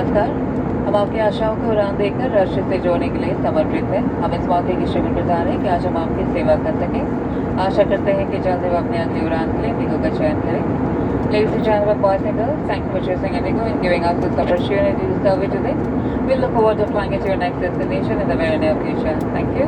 नमस्कार। हम आपकी आशाओं को उड़ान देकर राष्ट्र से जोड़ने के लिए समर्पित हैं। हम इस मौके की शुक्रगुजार हैं कि आज हम आपकी सेवा कर सकें। आशा करते हैं कि जल्द हम अपने अगली उड़ान के लिए इंडिगो का चयन करें। Ladies and gentlemen, boys and girls, thank you for choosing Indigo and giving us this opportunity to serve you today. We look forward to flying you to your next destination in the very near future. Thank you.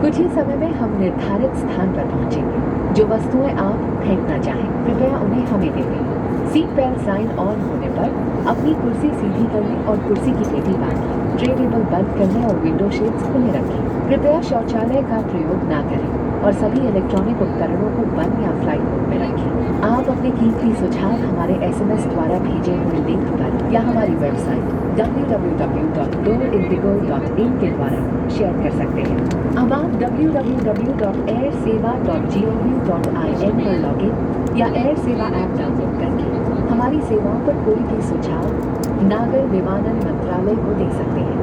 कुछ ही समय में हम निर्धारित स्थान पर पहुंचेंगे। जो वस्तुएं आप फेंकना चाहें कृपया उन्हें हमें दे दें। सीट बेल्ट साइन ऑन होने पर अपनी कुर्सी सीधी कर लें और कुर्सी की पेटी बांध लें। ट्रे टेबल बंद कर लें और विंडो शेड्स खुले रखें। कृपया शौचालय का प्रयोग ना करें और सभी इलेक्ट्रॉनिक उपकरणों को बंद या फ्लाइट मोड में रखें। आप अपने कीमती सुझाव हमारे SMS द्वारा भेजे हुए लिंक पर या हमारी वेबसाइट www.goindigo.in के द्वारा शेयर कर सकते हैं। अब आप www.airseva.gov.in पर लॉगिन या एयर सेवा ऐप डाउनलोड करके हमारी सेवाओं पर कोई भी सुझाव नागर विमानन मंत्रालय को दे सकते हैं।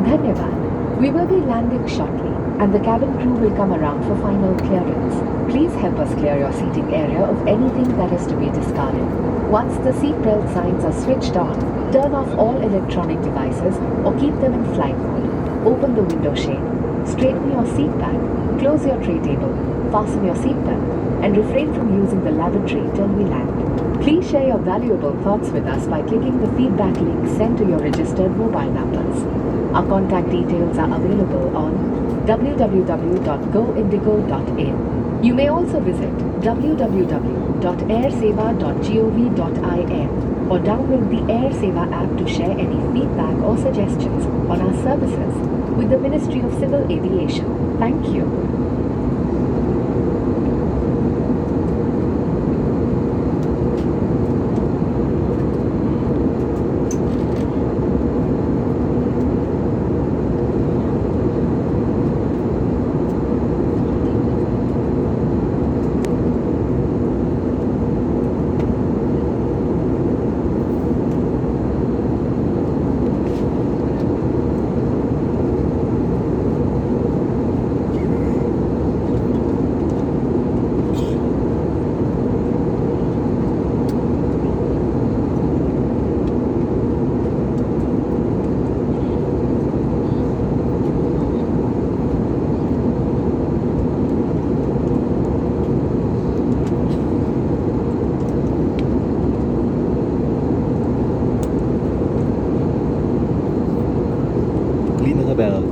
धन्यवाद। We will be landing shortly and the cabin crew will come around for final clearance. Please help us clear your seating area of anything that is to be discarded. Once the seatbelt signs are switched on, turn off all electronic devices or keep them in flight mode. Open the window shade, straighten your seat back, close your tray table, fasten your seatbelt, and refrain from using the lavatory till we land. Please share your valuable thoughts with us by clicking the feedback link sent to your registered mobile numbers. Our contact details are available on www.goindigo.in. You may also visit www.airseva.gov.in or download the Air Seva app to share any feedback or suggestions on our services with the Ministry of Civil Aviation. Thank you. Clean the bell.